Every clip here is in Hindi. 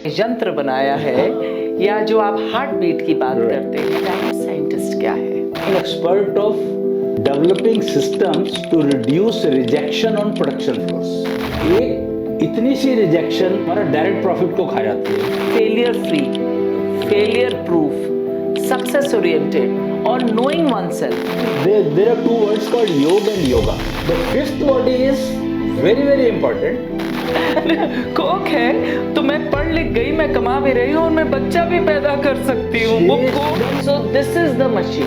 यंत्र बनाया है या जो आप हार्ट बीट की बात करते हैं, टाइम साइंटिस्ट क्या है? An expert of developing systems to reduce rejection on production floors. एक इतनी सी रिजेक्शन हमारा डायरेक्ट प्रॉफिट को खा जाती है. Failure free, failure proof, success oriented और knowing oneself. There are two words called yoga and yoga. The fifth body is very important. Coke है तो मैं पढ़ लिख गई, मैं कमा भी रही हूँ और मैं बच्चा भी पैदा कर सकती हूँ. वो Coke. So this is the machine.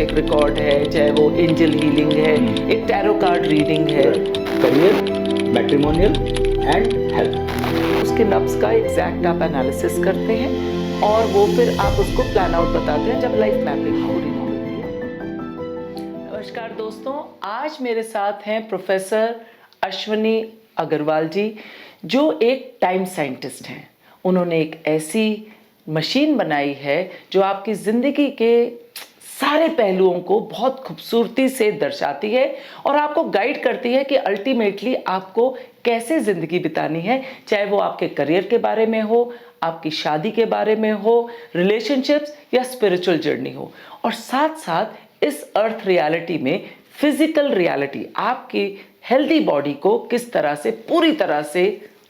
एक रिकॉर्ड है, चाहे वो एंजल हीलिंग है, एक टैरो कार्ड रीडिंग है, करियर, मैट्रिमोनियल एंड हेल्थ. उसके नब्स का एग्जैक्ट आप एनालिसिस करते हैं और वो फिर आप उसको प्लान आउट बताते हैं जब लाइफ मैपिंग पूरी होती है. नमस्कार दोस्तों, आज मेरे साथ हैं प्रोफेसर अश्विनी अग्रवाल जी, जो एक टाइम साइंटिस्ट हैं. उन्होंने एक ऐसी मशीन बनाई है जो आपकी ज़िंदगी के सारे पहलुओं को बहुत खूबसूरती से दर्शाती है और आपको गाइड करती है कि अल्टीमेटली आपको कैसे ज़िंदगी बितानी है, चाहे वो आपके करियर के बारे में हो, आपकी शादी के बारे में हो, रिलेशनशिप्स या स्पिरिचुअल जर्नी हो. और साथ साथ इस अर्थ रियलिटी में फिजिकल रियलिटी, आपकी हेल्दी बॉडी को किस तरह से पूरी तरह से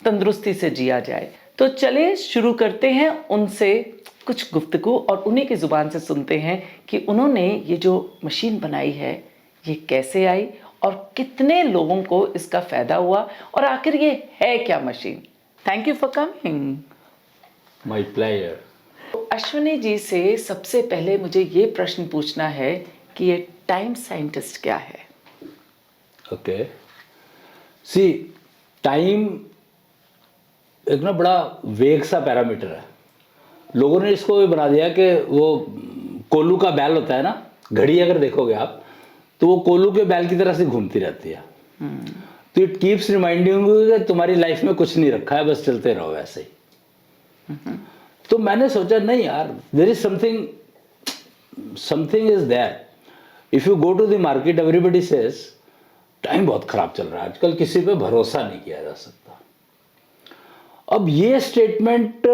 तंदुरुस्ती से जिया जाए. तो चलिए शुरू करते हैं उनसे कुछ गुफ्तगू और उन्हीं की ज़ुबान से सुनते हैं कि उन्होंने ये जो मशीन बनाई है ये कैसे आई और कितने लोगों को इसका फ़ायदा हुआ और आखिर ये है क्या machine. Thank you for coming. My pleasure. Ashwini ji से सबसे पहले मुझे ये प्रश्न पूछना है कि ये टाइम साइंटिस्ट क्या है? ओके, सी टाइम एक ना बड़ा वेग सा पैरामीटर है. लोगों ने इसको भी बना दिया कि वो कोल्लू का बैल होता है ना, घड़ी अगर देखोगे आप तो वो कोल्लू के बैल की तरह से घूमती रहती है. तो इट कीप्स रिमाइंडिंग यू कि तुम्हारी लाइफ में कुछ नहीं रखा है, बस चलते रहो ऐसे ही. तो मैंने सोचा नहीं यार, there is something is there. If you go to the market everybody says time बहुत खराब चल रहा है आजकल, किसी पे भरोसा नहीं किया जा सकता. अब ये स्टेटमेंट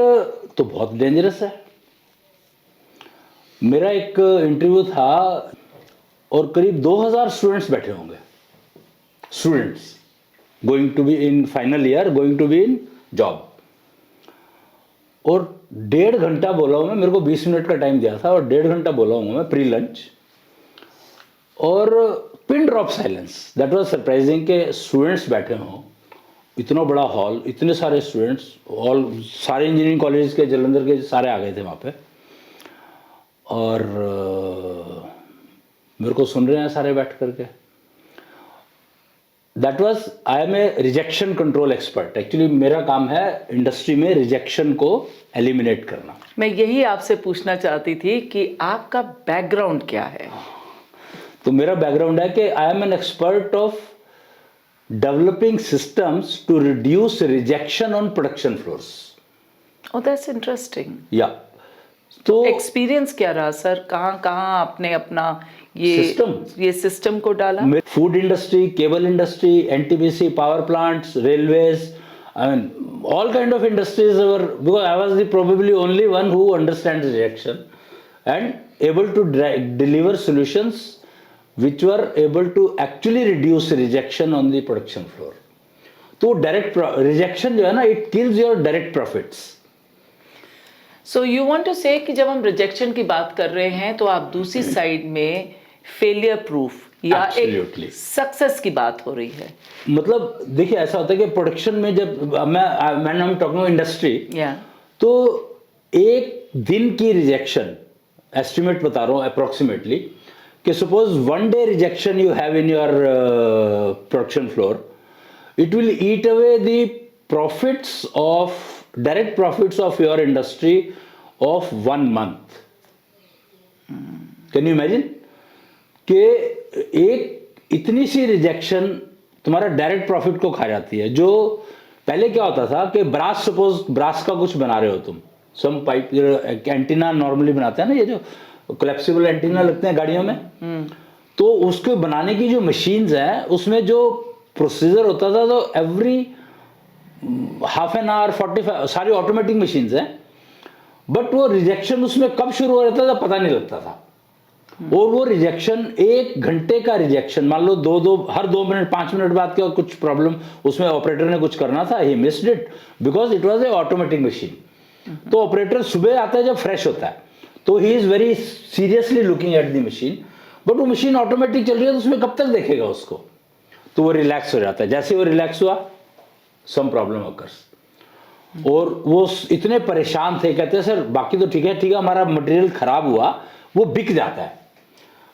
तो बहुत डेंजरस है. मेरा एक इंटरव्यू था और करीब 2000 स्टूडेंट्स बैठे होंगे. Students going to be in final year, going to be in job. और 1.5 घंटा बोला हूं मैं, मेरे को 20 मिनट का टाइम दिया था और 1.5 घंटा बोला हूं मैं प्री लंच. और pin drop silence. That was surprising के स्टूडेंट्स बैठे हों, इतना बड़ा हॉल, इतने सारे स्टूडेंट्स, ऑल सारे इंजीनियरिंग कॉलेज के जलंधर के सारे आ गए थे वहाँ पे. और मेरे को सुन रहे हैं सारे बैठ करके. That was, I am a rejection control expert. Actually मेरा काम है इंडस्ट्री में रिजेक्शन को एलिमिनेट करना. मैं यही आपसे पूछना चाहती थी कि आपका बैकग्राउंड क्या है? तो मेरा बैकग्राउंड है कि I am an expert of developing systems to reduce rejection on production floors. Oh, that's interesting. या तो एक्सपीरियंस क्या रहा सर? कहाँ आपने अपना ये सिस्टम को डाला? Food industry, cable industry, NTPC, power plants, railways, I mean, all kind of industries were, because I was the probably only one who understands rejection and able to deliver solutions which were able to actually reduce rejection on the production floor. तो डायरेक्ट रिजेक्शन जो है ना, it kills your direct profits. So you want to say कि जब हम रिजेक्शन की बात कर रहे हैं तो आप दूसरी साइड में फेलियर प्रूफ या एक सक्सेस की बात हो रही है. मतलब देखिए ऐसा होता है कि प्रोडक्शन में जब मैं टॉकिंग इंडस्ट्री, तो एक दिन की रिजेक्शन एस्टिमेट बता रहा हूँ अप्रोक्सीमेटली, कि suppose 1 day rejection you have in your production floor, it will eat away the profits of direct profits of your industry of 1 month. Can you imagine कि एक इतनी सी रिजेक्शन तुम्हारा डायरेक्ट प्रॉफिट को खा जाती है. जो पहले क्या होता था कि ब्रास, सपोज ब्रास का कुछ बना रहे हो तुम, सम पाइप, एंटीना नॉर्मली बनाते हैं ना, ये जो कोलैप्सिबल एंटीना लगते हैं गाड़ियों में, तो उसको बनाने की जो मशीन्स हैं उसमें जो प्रोसीजर होता था, तो एवरी हाफ एन आवर 45 सारी ऑटोमेटिक मशीन्स हैं, बट वो रिजेक्शन उसमें कब शुरू हो रहा था पता नहीं लगता था। और वो रिजेक्शन 1 घंटे का रिजेक्शन, मान लो हर 2 मिनट 5 मिनट बाद क्या कुछ प्रॉब्लम उसमें ऑपरेटर ने कुछ करना था, he missed it because it was a automatic machine. तो ऑपरेटर सुबह आता है जब फ्रेश होता है, तो he is very seriously looking at the machine, but वो मशीन ऑटोमेटिक चल रही है तो उसमें कब तक देखेगा उसको, तो वो रिलैक्स हो जाता है। जैसे वो रिलैक्स हुआ सम प्रॉब्लम अकर्स, और वो इतने परेशान थे, कहते हैं सर बाकी तो ठीक है हमारा मटेरियल खराब हुआ, वो बिक जाता है,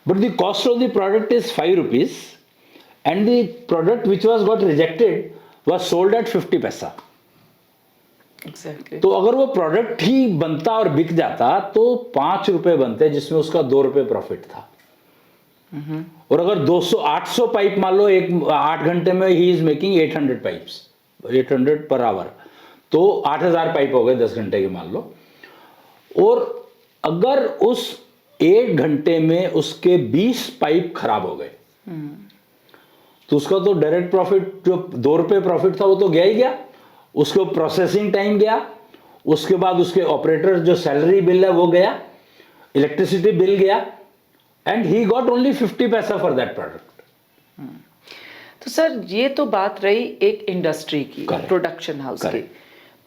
but the cost of the product is 5 rupees and the product which was got rejected was sold at 50 पैसा। Exactly. तो अगर वो प्रोडक्ट ही बनता और बिक जाता तो 5 रुपए बनते, जिसमें उसका 2 रुपए प्रॉफिट था। और अगर 800 पाइप मान लो 8 घंटे में he is making 800 pipes, 800 per hour, तो 8000 पाइप हो गए 10 घंटे के मान लो। और अगर उस 1 घंटे में उसके 20 पाइप खराब हो गए, तो उसका तो डायरेक्ट प्रॉफिट जो 2 रुपए प्रॉफिट था वो तो गया ही गया, उसको प्रोसेसिंग टाइम गया, उसके बाद उसके ऑपरेटर जो सैलरी बिल है वो गया, इलेक्ट्रिसिटी बिल गया, एंड ही गॉट ओनली 50 पैसा फॉर दैट प्रोडक्ट। तो सर ये तो बात रही एक इंडस्ट्री की, प्रोडक्शन हाउस की,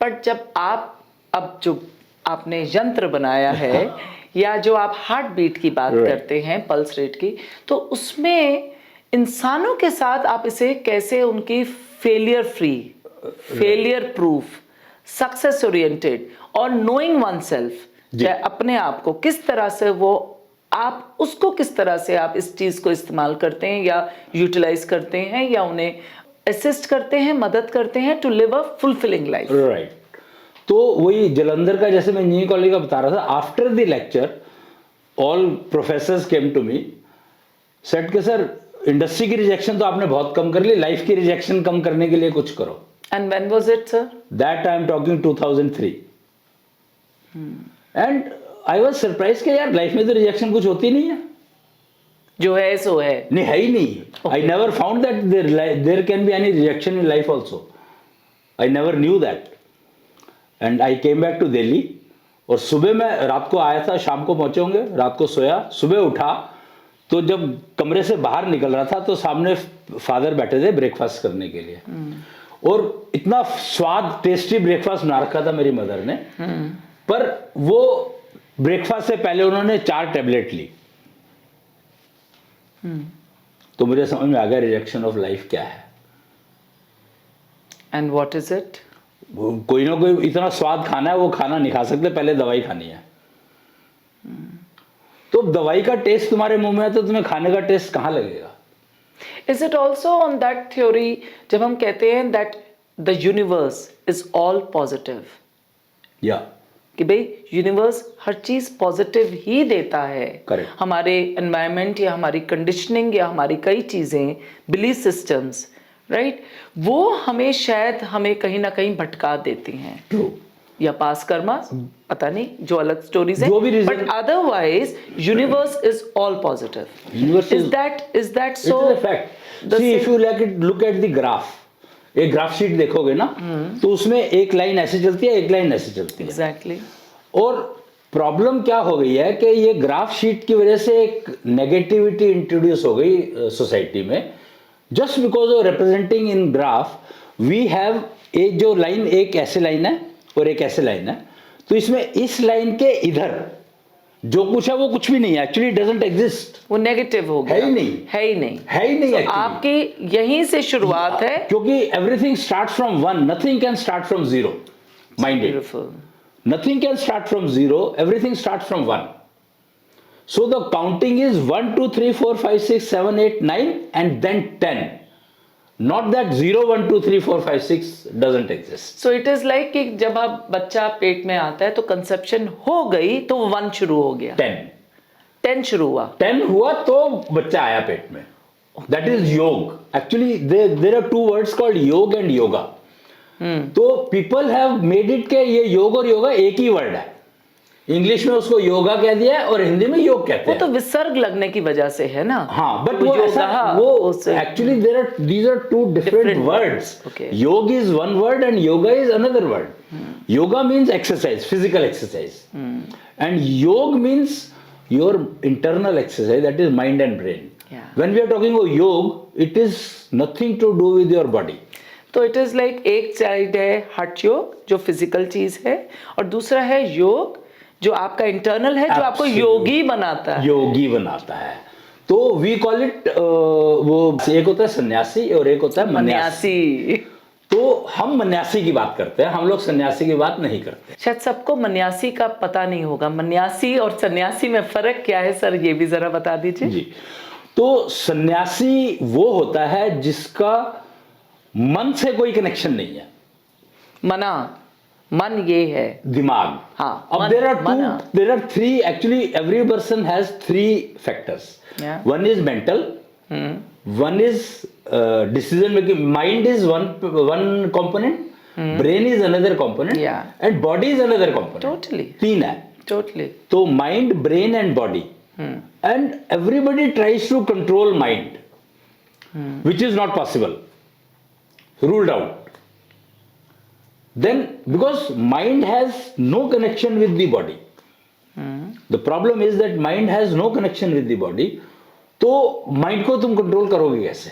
पर जब आप अब जो आपने यंत्र बनाया है या जो आप हार्ट बीट की बात करते हैं, पल्स रेट की, तो उसमें इंसानों के साथ आप इसे कैसे उनकी failure free, failure proof, success oriented और नोइंग वन सेल्फ, अपने आप को किस तरह से वो आप उसको किस तरह से आप इस चीज को इस्तेमाल करते हैं या यूटिलाइज करते हैं या उन्हें असिस्ट करते हैं, मदद करते हैं to live a fulfilling life. Right. तो वही जलंधर का, जैसे मैं इंजीनियरिंग कॉलेज का बता रहा था, after the lecture all professors came to me, said के सर इंडस्ट्री की रिजेक्शन तो आपने बहुत कम कर ली, लाइफ की रिजेक्शन कम करने के लिए कुछ करो। And when was it sir? That I am talking 2003। And I was surprise कि यार लाइफ में तो रिजेक्शन कुछ होती नहीं है, जो है सो है, नहीं है ही नहीं। I never found that there can be any rejection in life also, I never knew that. And I came back to Delhi, और सुबह मैं रात को आया था, शाम को पहुंचे होंगे, रात को सोया, सुबह उठा तो जब कमरे से बाहर निकल रहा था तो सामने फादर बैठे थे ब्रेकफास्ट करने के लिए, और इतना स्वाद टेस्टी ब्रेकफास्ट बना रखा था मेरी मदर ने, पर वो ब्रेकफास्ट से पहले उन्होंने 4 टैबलेट ली। तो मुझे समझ में आ गया रिजेक्शन ऑफ लाइफ क्या है। And what is it? कोई ना कोई इतना स्वाद खाना है, वो खाना नहीं खा सकते, पहले दवाई खानी है। तो दवाई का टेस्ट तुम्हारे मुंह में है तो तुम्हें खाने का टेस्ट कहाँ लगेगा? Is it also on that theory जब हम कहते हैं that the universe is all positive, या कि भाई यूनिवर्स हर चीज पॉजिटिव ही देता है। Correct. हमारे एनवायरनमेंट या हमारी कंडीशनिंग या हमारी कई चीजें, बिलीफ सिस्टम्स, राइट, वो हमें शायद हमें कहीं ना कहीं भटका देती हैं। ट्रू। या पास कर्मा, पता नहीं, जो अलग स्टोरीज है, जो भी reason- but otherwise universe is all positive. Universe is is- that so? It is a fact. See, if you look at the graph, एक ग्राफ शीट देखोगे ना, तो उसमें एक लाइन ऐसे चलती है, एक लाइन ऐसे चलती है। एग्जैक्टली। और प्रॉब्लम क्या हो गई है कि ये ग्राफ शीट की वजह से एक नेगेटिविटी इंट्रोड्यूस हो गई सोसाइटी में, just because of representing in graph we have एक जो लाइन, एक ऐसे लाइन है और एक ऐसे लाइन है, तो इसमें इस लाइन के इधर जो कुछ है वो कुछ भी नहीं है, एक्चुअली डजंट एग्जिस्ट, वो नेगेटिव हो गया, है ही नहीं, है ही नहीं, है ही नहीं। तो आपकी यहीं से शुरुआत है, क्योंकि everything start from 1, nothing can start from 0। Mind it, beautiful. nothing can start from 0, everything starts from 1. So the counting is 1 2 3 4 5 6 7 8 9 and then 10, not that 0 1 2 3 4 5 6 doesn't exist. So it is like कि जब आप बच्चा पेट में आता है तो कंसेप्शन हो गई तो 1 शुरू हो गया, 10 शुरू हुआ, 10 हुआ तो बच्चा आया पेट में। That is योग। Actually there are 2 words called योग and yoga. तो पीपल हैव मेड इट के ये योग और योगा एक ही वर्ड है, इंग्लिश में उसको योगा कह दिया है और हिंदी में योग कहते वो हैं। तो विसर्ग लगने की वजह से है ना। हाँ, बट वो वो योगा, ऐसा वो उससे- actually these are two different Different words. Okay. Yog is one word and yoga is another word. Yoga means exercise, physical exercise, and yog means your internal exercise, that is mind and brain. Yeah. When we are talking about योग, it is nothing to do with your body. तो इट इज लाइक एक साइड है हठ योग जो फिजिकल चीज है, और दूसरा है योग जो आपका इंटरनल है, जो आपको Absolutely. योगी बनाता है। योगी बनाता है। तो वी कॉल इट, वो एक होता है सन्यासी और एक होता है मन्यासी। मन्यासी। तो हम मन्यासी की बात करते हैं, हम लोग सन्यासी की बात नहीं करते। शायद सबको मन्यासी का पता नहीं होगा। मन्यासी और सन्यासी में फर्क क्या है सर, ये भी जरा बता दीजिए। जी, तो सन्यासी वो होता है जिसका मन से कोई कनेक्शन नहीं है। मना, मन ये है दिमाग। हाँ, अब मन- मना। There are three, actually every person has three factors. Yeah. One is mental, one is decision making, mind is one component, brain is another component, Yeah. And body is another component. Totally तीन है। टोटली। तो mind, brain and body, and everybody tries to control mind, which is not possible, ruled out. Then because mind has no connection with the body, the problem is that mind has no connection with the body. तो माइंड को तुम कंट्रोल करोगे कैसे?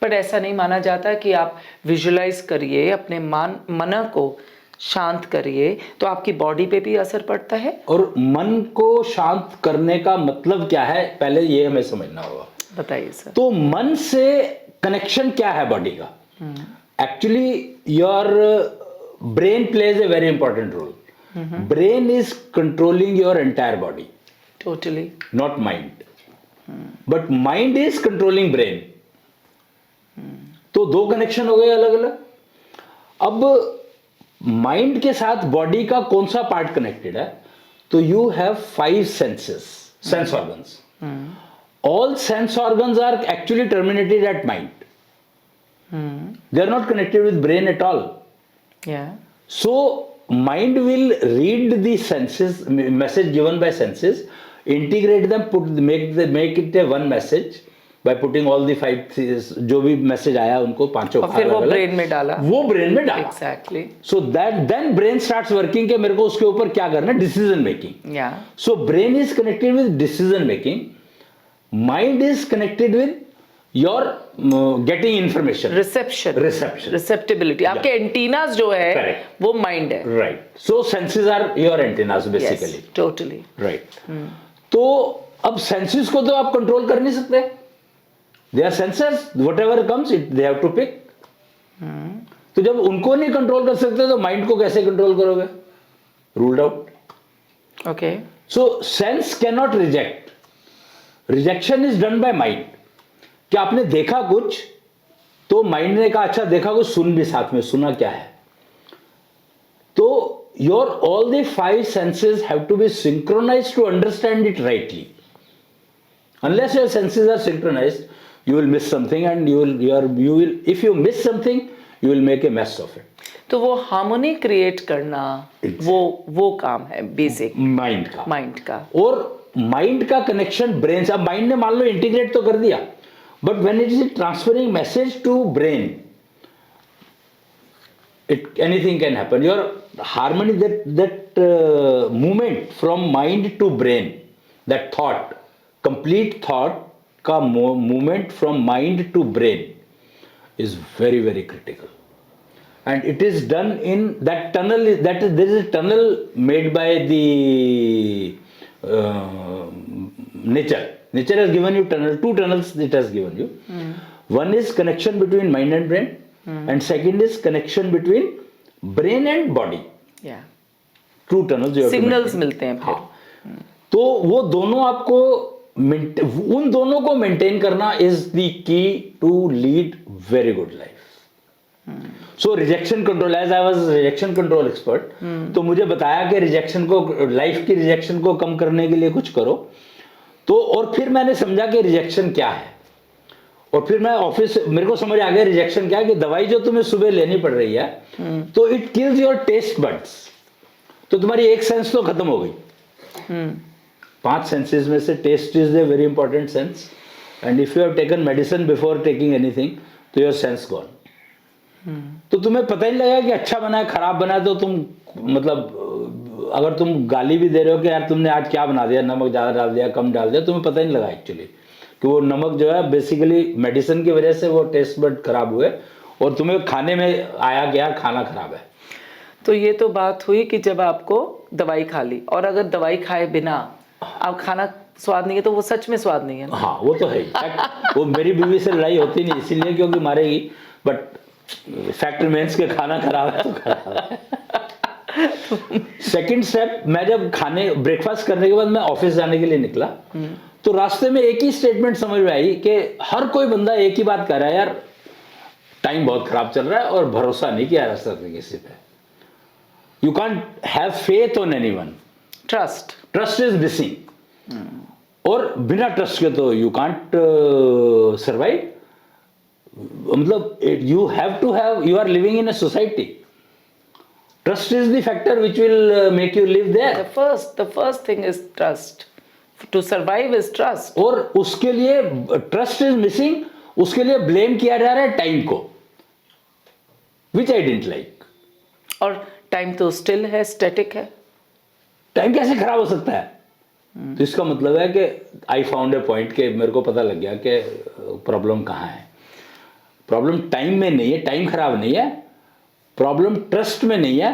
पर ऐसा नहीं माना जाता कि आप विजुलाइज करिए, अपने मन को शांत करिए तो आपकी बॉडी पे भी असर पड़ता है। और मन को शांत करने का मतलब क्या है, पहले ये हमें समझना होगा। बताइए सर। तो मन से कनेक्शन क्या है बॉडी का? Actually your brain plays a very important role. Brain is controlling your entire body, totally. Not mind, but mind is controlling brain. तो दो कनेक्शन हो गए अलग अलग। अब माइंड के साथ बॉडी का कौन सा पार्ट कनेक्टेड है? तो you have 5 senses, sense organs. All sense organs are actually terminated at mind. They are not connected with brain at all. या So mind will read the senses, message given by senses, integrate them, make it a one message by putting all the 5 जो भी मैसेज आया उनको पांचों और फिर वो ब्रेन में डाला। वो ब्रेन में डाला। Exactly. So that then brain starts working कि मेरे को उसके ऊपर क्या करना है, डिसीजन मेकिंग। या So brain is connected with decision making. Mind is connected with your getting information. Reception, Reception. रिसेप्टिबिलिटी, आपके एंटीनास जो है Correct. वो माइंड है। Right. So senses are your antennas basically. Totally. Right. तो अब senses को तो आप कंट्रोल कर नहीं सकते. They are sensors. Whatever comes, they have to pick. तो जब उनको नहीं कंट्रोल कर सकते तो माइंड को कैसे कंट्रोल करोगे? Ruled out. Okay. So sense cannot reject. Rejection is done by mind. क्या आपने देखा कुछ तो माइंड ने कहा अच्छा देखा कुछ, सुन भी साथ में, सुना क्या है? तो your all the 5 senses have to be synchronized to understand it rightly. Unless your senses are synchronized you will miss something and you will if you miss something you will make a mess of it. तो वो हार्मोनी क्रिएट करना वो काम है बेसिक माइंड का। माइंड का। और माइंड का कनेक्शन ब्रेन से, अब माइंड ने मान लो इंटीग्रेट तो कर दिया, but when it is transferring message to brain, it anything can happen. Your harmony, that movement from mind to brain, that thought, complete thought का movement from mind to brain is very very critical. And it is done in that tunnel. There is a tunnel made by the nature. Nature has given you two tunnels. It has given you. One is connection between mind and brain, and second is connection between brain and body. Yeah. Two tunnels. You have to signals maintain. मिलते हैं फिर। हाँ. तो वो दोनों आपको उन दोनों को मेंटेन करना is the key to lead very good life. So rejection control, as I was rejection control expert, तो मुझे बताया कि रिजेक्शन को, लाइफ की रिजेक्शन को कम करने के लिए कुछ करो. तो और फिर मैंने समझा कि रिजेक्शन क्या है, और फिर मैं ऑफिस, मेरे को समझ आ गया रिजेक्शन क्या है, कि दवाई जो तुम्हें सुबह लेनी पड़ रही है तो it kills your taste buds. तो तुम्हारी एक सेंस तो खत्म हो गई। 5 सेंसेस में से taste is the very important sense, and if you have taken medicine before taking anything तो योर सेंस गॉन। तो तुम्हें पता ही नहीं लगा कि अच्छा बना है खराब बना है, तो तुम मतलब अगर तुम गाली भी दे रहे हो कि यार तुमने आज क्या बना दिया, नमक ज़्यादा डाल दिया कम डाल दिया, तुम्हें पता ही नहीं लगा एक्चुअली कि वो नमक जो है बेसिकली मेडिसिन की वजह से वो टेस्ट बड खराब हुए और तुम्हें खाने में आया कि यार खाना खराब है। तो ये तो बात हुई कि जब आपको दवाई खा ली, और अगर दवाई खाए बिना आप खाना स्वाद नहीं है तो वो सच में स्वाद नहीं है ना? हाँ वो तो है ही। Fact, वो मेरी बीवी से लड़ाई होती नहीं इसीलिए क्योंकि मारेगी, बट फैक्ट रिमेंस के खाना खराब है तो खराब है। सेकंड स्टेप, मैं जब खाने ब्रेकफास्ट करने के बाद मैं ऑफिस जाने के लिए निकला तो रास्ते में एक ही स्टेटमेंट समझ में आई कि हर कोई बंदा एक ही बात कर रहा है, यार टाइम बहुत खराब चल रहा है और भरोसा नहीं किया जा सकता किसी पे। You can't have faith on anyone, trust is missing, और बिना ट्रस्ट के तो यू कांट सर्वाइव। मतलब you have to have, you are living in a society, trust is the factor which will make you live there. The first thing is trust. To survive is trust. और उसके लिए ट्रस्ट इज मिसिंग, उसके लिए ब्लेम किया जा रहा है टाइम को, विच आई डिडंट लाइक। और टाइम तो स्टिल है, स्टैटिक है। टाइम कैसे खराब हो सकता है? तो इसका मतलब है कि आई फाउंड ए पॉइंट के मेरे को पता लग गया कि प्रॉब्लम कहाँ है। प्रॉब्लम टाइम में नहीं है, टाइम खराब नहीं है, प्रॉब्लम ट्रस्ट में नहीं है,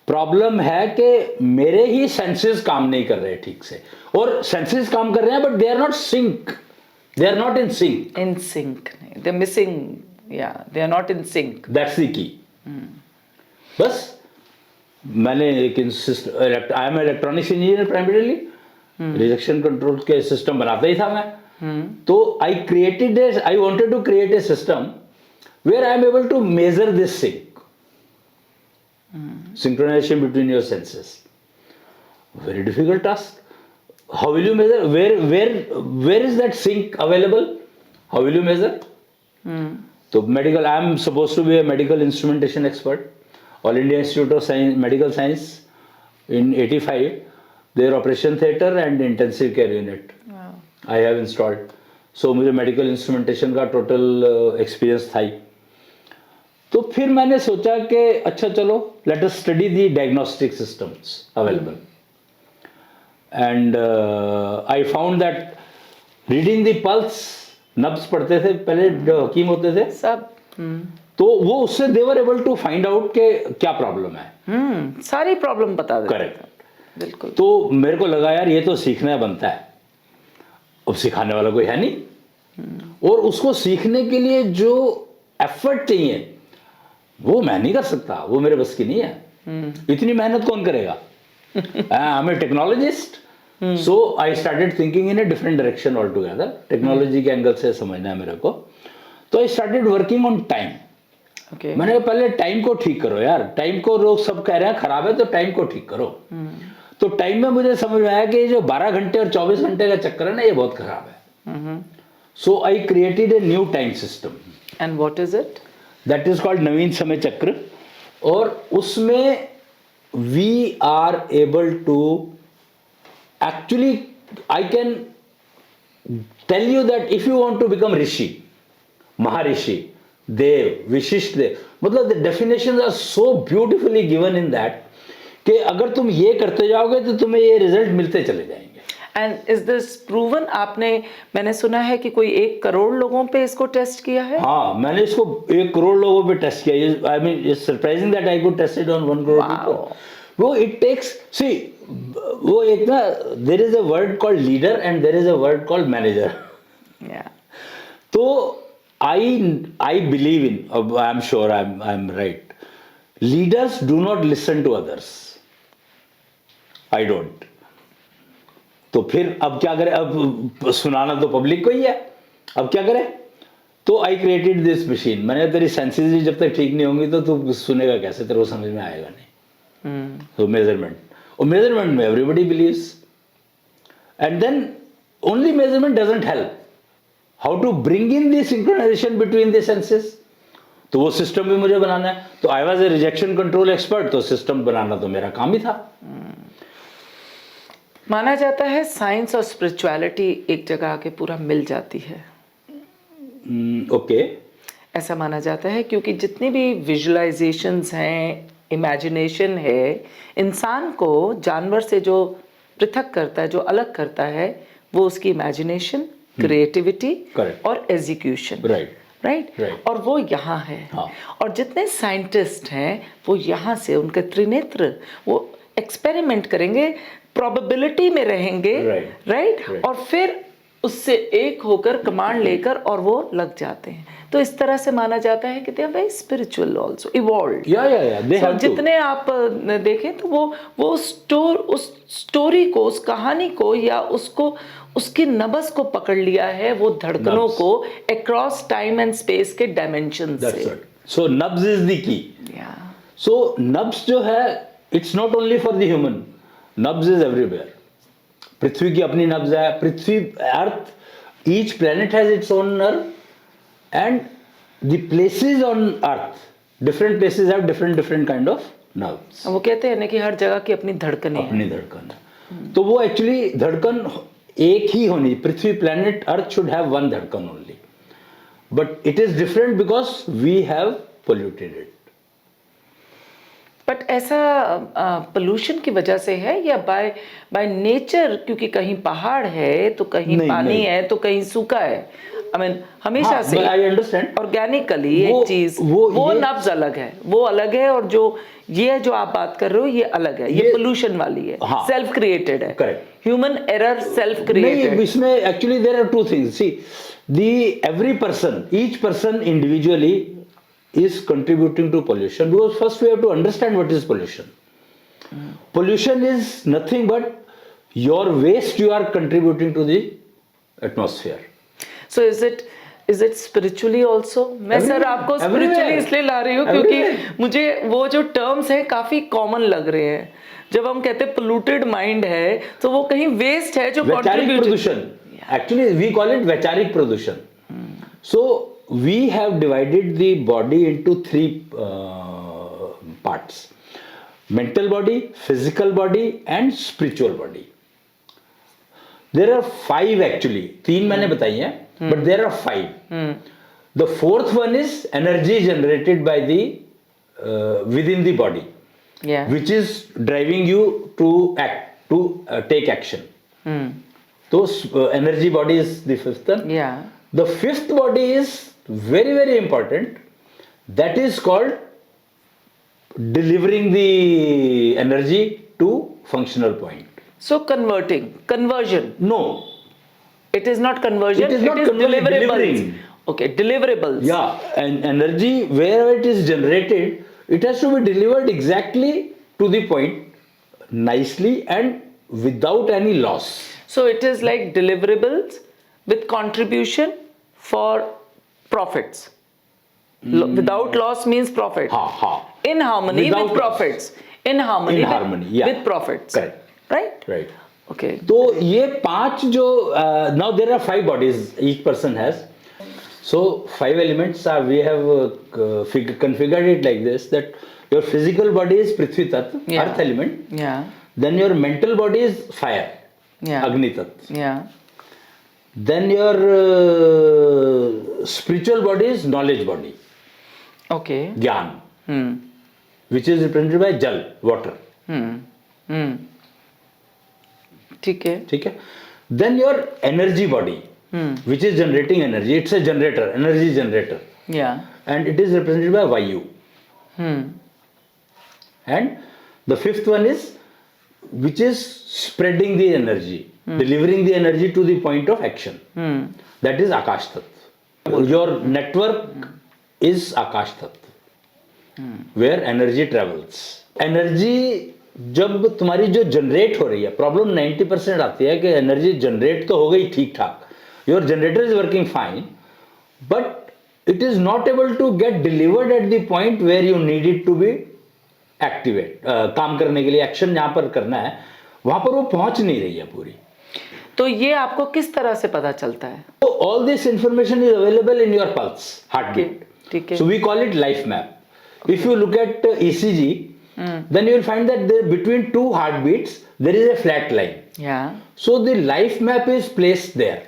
प्रॉब्लम है कि मेरे ही सेंसेस काम नहीं कर रहे ठीक से, और सेंसेस काम कर रहे हैं but they are not sync, they are not in sync. In sync नहीं, दे मिसिंग, या they are not in sync. That's the key. बस मैंने एक I am electronics engineer primarily, rejection control के सिस्टम बनाता ही था मैं। तो I wanted to create a system where I am able to measure this sync, synchronization between your senses. Very difficult task. How will you measure? Where is that sync available? How will you measure? So medical, I am supposed to be a medical instrumentation expert. All India Institute of Science, Medical Science in 85, their operation theatre and intensive care unit. Wow. I have installed. So मुझे medical instrumentation का total experience था ही। तो फिर मैंने सोचा कि अच्छा चलो let us study the diagnostic systems available, and I found that reading the pulse, नब्स पढ़ते थे पहले जो हकीम होते थे सब, तो वो उससे they were able to find out के क्या प्रॉब्लम है। सारी प्रॉब्लम बता देते। करेक्ट, बिल्कुल। तो मेरे को लगा यार ये तो सीखना बनता है, अब सिखाने वाला कोई है नहीं, और उसको सीखने के लिए जो एफर्ट चाहिए वो मैं नहीं कर सकता, वो मेरे बस की नहीं है। इतनी मेहनत कौन करेगा? I am a technologist, so I started thinking in a different direction all together. Technology के एंगल से समझना है मेरे को, तो I started working on time. मैंने कहा पहले टाइम को ठीक करो यार, टाइम को लोग सब कह रहे हैं खराब है तो टाइम को ठीक करो। तो टाइम में मुझे समझ में आया कि जो 12 घंटे और 24 घंटे का चक्कर है ना, ये बहुत खराब है। So I created a new time system. And what is it? That is called Naveen Samay Chakra, और उसमें we are able to actually, I can tell you that if you want to become rishi, maharishi, dev, vishisht dev, मतलब the definitions are so beautifully given in that कि अगर तुम ये करते जाओगे तो तुम्हें ये रिजल्ट मिलते चले जाएंगे। And is this proven? मैंने सुना है कि कोई 1 करोड़ लोगों पे इसको टेस्ट किया है। हाँ, मैंने इसको 1 करोड़ लोगों पे टेस्ट किया। I mean it's surprising that I could test it on 1 crore people. वो इट टेक्स, सी वो एक ना, there is a word called leader and there is a word called manager. तो I believe in, I am sure I am right, leaders do not listen to others, I don't. तो फिर अब क्या करें? अब सुनाना तो पब्लिक को ही है, अब क्या करें? तो आई क्रिएटेड दिस मशीन। मैंने तेरी सेंसेस ही जब तक ठीक नहीं होंगी तो तू सुनेगा कैसे, तेरे को समझ में आएगा नहीं। तो मेजरमेंट, और मेजरमेंट में everybody believes, and then only measurement doesn't help. How to bring in the synchronization between the senses, तो वो सिस्टम भी मुझे बनाना है। तो I was a rejection control expert, तो सिस्टम बनाना तो मेरा काम ही था। माना जाता है साइंस और स्पिरिचुअलिटी एक जगह आके पूरा मिल जाती है। ओके। ऐसा माना जाता है क्योंकि जितनी भी विजुअलाइजेशंस हैं, इमेजिनेशन है, इंसान को जानवर से जो पृथक करता है, जो अलग करता है, वो उसकी इमेजिनेशन, क्रिएटिविटी Correct. और एग्जीक्यूशन। राइट। राइट। और वो यहाँ है। हाँ। और जितने साइंटिस्ट हैं वो यहाँ से, उनके त्रिनेत्र, वो एक्सपेरिमेंट करेंगे, प्रोबेबिलिटी में रहेंगे। राइट। और फिर उससे एक होकर कमांड लेकर और वो लग जाते हैं। तो इस तरह से माना जाता है कि they are very spiritual also, evolved. They have to. जितने आप देखें तो वो उस स्टोरी को, उस कहानी को, या उसको, उसकी नब्ज को पकड़ लिया है, वो धड़कनों को अक्रॉस टाइम एंड स्पेस के डायमेंशन से। सो नब्ज इज द की। सो नब्ज जो है, it's not only for the human, नब्ज इज एवरीवेयर। पृथ्वी की अपनी नब्ज है, पृथ्वी, earth, each planet has its own nerve, and the places on earth, different places have different kind of nerves. वो कहते हैं ना कि हर जगह की अपनी धड़कन है। अपनी धड़कन है। तो वो एक्चुअली धड़कन एक ही होनी, पृथ्वी, planet earth should have one धड़कन only, but it is different because we have polluted it. But ऐसा पोल्यूशन की वजह से है या बाय नेचर? क्योंकि कहीं पहाड़ है तो कहीं पानी है तो कहीं सूखा है। I mean, हमेशा से आई अंडरस्टैंड ऑर्गेनिकली एक चीज, वो नब्ज अलग है, वो अलग है। और जो ये जो आप बात कर रहे हो ये अलग है, ये पोल्यूशन वाली है, सेल्फ क्रिएटेड है। Correct. Human error, self created. नहीं, इसमें actually there are two things. See, every person, each person individually is contributing to pollution, because first we have to understand what is pollution. Pollution is nothing but your waste you are contributing to the atmosphere. So is it spiritually also? मैं सर आपको spiritually इसलिए ला रही हूँ क्योंकि मुझे वो जो terms हैं काफी common लग रहे हैं। जब हम कहते हैं polluted mind है तो वो कहीं waste है जो वैचारिक प्रदूषण, actually we call it वैचारिक प्रदूषण। So we have divided the body into three parts: mental body, physical body and spiritual body. There are 5 actually, 3 मैंने बताई हैं, but there are 5. The fourth one is energy generated by the within the body, which is driving you to act, to take action. So energy body is the fifth one. The fifth body is very, very important. That is called delivering the energy to functional point. So conversion. No. It is not conversion. It is deliverables. delivering. Okay, deliverables. Yeah, and energy, wherever it is generated, it has to be delivered exactly to the point, nicely and without any loss. So it is like deliverables with contribution for profits. Without loss means profit. In harmony Without with profits. In harmony yeah. with profits. Correct. Right? Okay. तो ये 5 जो now there are 5 bodies each person has. So 5 elements are, we have configured it like this, that your physical body is Prithvi Tattva, earth element. Yeah. Then your mental body is fire, Agni Tattva. Yeah. Then your spiritual body is knowledge body. Okay. Gyan. Which is represented by Jal, water. ठीक है. Then your energy body, which is generating energy. It's a generator, energy generator. Yeah. And it is represented by Vayu. And the fifth one is, which is spreading the energy, delivering the energy to the point of action. That is Akash Tattva. Your network is Akash Tattva, where energy travels. Energy जब तुम्हारी जो जनरेट हो रही है, प्रॉब्लम 90% आती है कि एनर्जी जनरेट तो हो गई ठीक ठाक, your generator is working fine, but it is not able to get delivered at the point where you need it to be activate, काम करने के लिए एक्शन जहां पर करना है वहां पर वो पहुंच नहीं रही है पूरी। तो ये आपको किस तरह से पता चलता है? तो all this information is available in your pulse, heart beat. ठीक है। So we call it life map. If you look at ECG, then you will find that there between two heartbeats there is a flat line. Yeah. So the life map is placed there.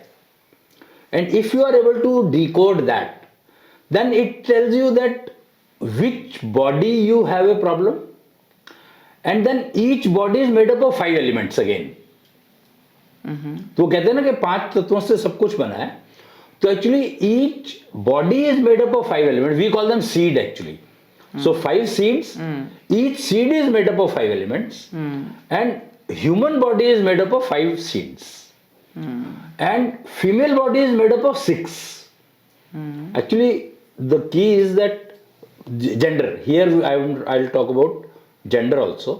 And if you are able to decode that, then it tells you that which body you have a problem, and then each body is made up of 5 elements again. तो कहते हैं ना कि 5 तत्वों से सब कुछ बना है, तो actually each body is made up of 5 elements, we call them seed actually. So 5 seeds, each seed is made up of 5 elements, and human body is made up of 5 seeds, and female body is made up of 6. Actually, the key is that gender. Here I'll talk about gender also.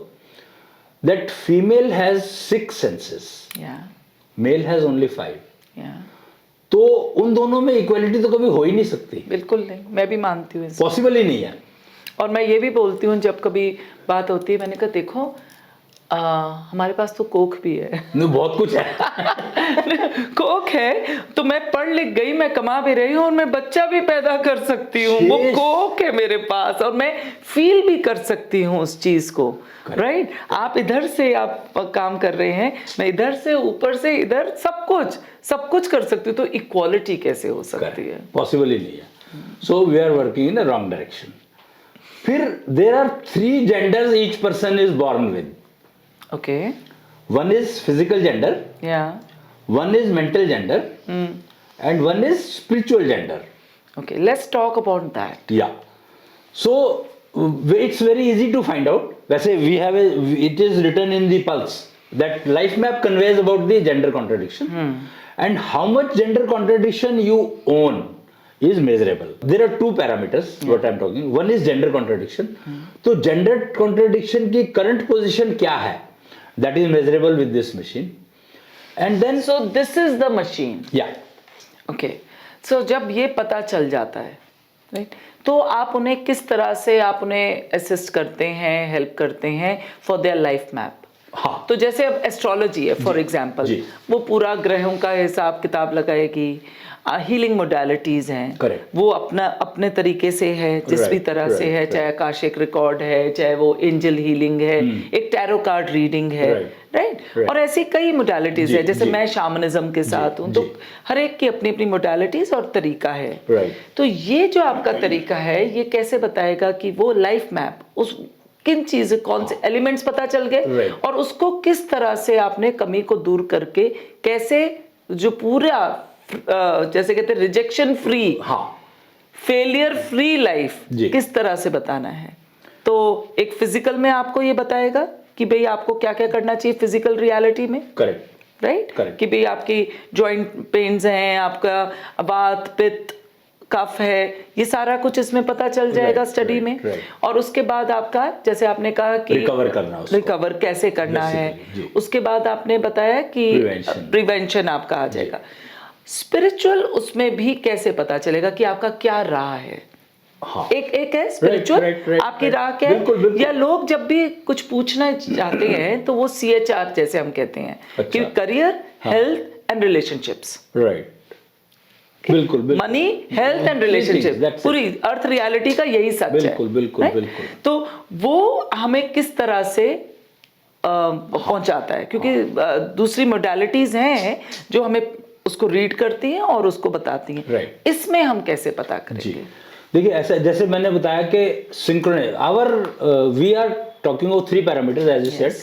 That female has 6 senses, Yeah. male has only 5. Yeah. तो उन दोनों में इक्वलिटी तो कभी हो ही नहीं सकती, बिल्कुल नहीं, मैं भी मानती हूँ इसको। पॉसिबल ही नहीं है. और मैं ये भी बोलती हूँ जब कभी बात होती है, मैंने कहा देखो हमारे पास तो कोख भी है। नहीं, बहुत कुछ है. कोख है तो मैं पढ़ लिख गई, मैं कमा भी रही हूँ और मैं बच्चा भी पैदा कर सकती हूँ, वो कोख है मेरे पास, और मैं फील भी कर सकती हूँ उस चीज को, राइट? आप इधर से आप काम कर रहे हैं, मैं इधर से ऊपर से इधर सब कुछ कर सकती हूँ, तो इक्वालिटी कैसे हो सकती है? पॉसिबल ही नहीं है. So we are working in a wrong direction. फिर there are 3 genders each person is born with. Okay. One is physical gender, या. one is mental gender, and one is spiritual gender. Okay, let's talk about that. Yeah. So it's very easy to find out. वैसे it is written in the Pulse that life map conveys about the gender contradiction, and how much gender contradiction you own is measurable. There are 2 parameters what I'm talking. One is gender contradiction. तो gender contradiction की current position क्या है? That is measurable with this machine. And then So this is the machine. yeah. Okay. So जब ये पता चल जाता है, राइट, तो आप उन्हें किस तरह से आप उन्हें असिस्ट करते हैं, हेल्प करते हैं फॉर देयर लाइफ मैप? हाँ. तो जैसे अब एस्ट्रोलॉजी है फॉर एग्जांपल, जी. वो पूरा ग्रहों का हिसाब किताब लगाएगी, हीलिंग मोडालिटीज हैं, Correct. वो अपने तरीके से है, जिस भी Right, तरह से right, है, right. चाहे आकाशिक रिकॉर्ड है, चाहे वो एंजल हीलिंग है, एक टैरो कार्ड रीडिंग है, Right. राइट? Right. और ऐसी कई मोडालिटीज जी, है, जैसे जी. मैं शामनिज्म के साथ हूँ, तो जी. हर एक की अपनी अपनी मोडालिटीज और तरीका है. Right. तो ये जो आपका तरीका है, ये कैसे बताएगा कि वो लाइफ मैप उस किन चीज, कौन से एलिमेंट्स पता चल गए, Right. और उसको किस तरह से आपने कमी को दूर करके कैसे जो पूरा जैसे कहते हैं रिजेक्शन फ्री, हाँ. फेलियर फ्री लाइफ जी. किस तरह से बताना है? तो एक फिजिकल में आपको ये बताएगा कि भाई आपको क्या क्या करना चाहिए फिजिकल रियलिटी में, Correct. राइट? Correct. कि भाई आपकी जॉइंट पेन्स हैं, आपका वात पित्त कफ है, ये सारा कुछ इसमें पता चल जाएगा Right, स्टडी right, में. right. और उसके बाद आपका, जैसे आपने कहा कि रिकवर करना उसको. रिकवर कैसे करना है, Basically, जी. उसके बाद आपने बताया कि Prevention. प्रिवेंशन आपका आ जाएगा. स्पिरिचुअल उसमें भी कैसे पता चलेगा कि आपका क्या राह है? हाँ. एक है स्पिरिचुअल, right, आपकी right. राह क्या है? बिल्कुल, बिल्कुल. या लोग जब भी कुछ पूछना चाहते हैं तो वो CHR जैसे हम कहते हैं कि अच्छा. Career, health and relationships, Right. बिल्कुल बिल्कुल. Money, health and relationship, That's it. पूरी अर्थ रियलिटी का यही सच है. बिल्कुल, बिल्कुल, Right? बिल्कुल. तो वो हमें किस तरह से पहुंचाता है? क्योंकि दूसरी मोडालिटीज हैं जो हमें उसको रीड करती हैं और उसको बताती हैं. Right. इसमें हम कैसे पता जी. करेंगे? देखिए, ऐसा जैसे मैंने बताया कि synchronize we are talking of 3 parameters as you said,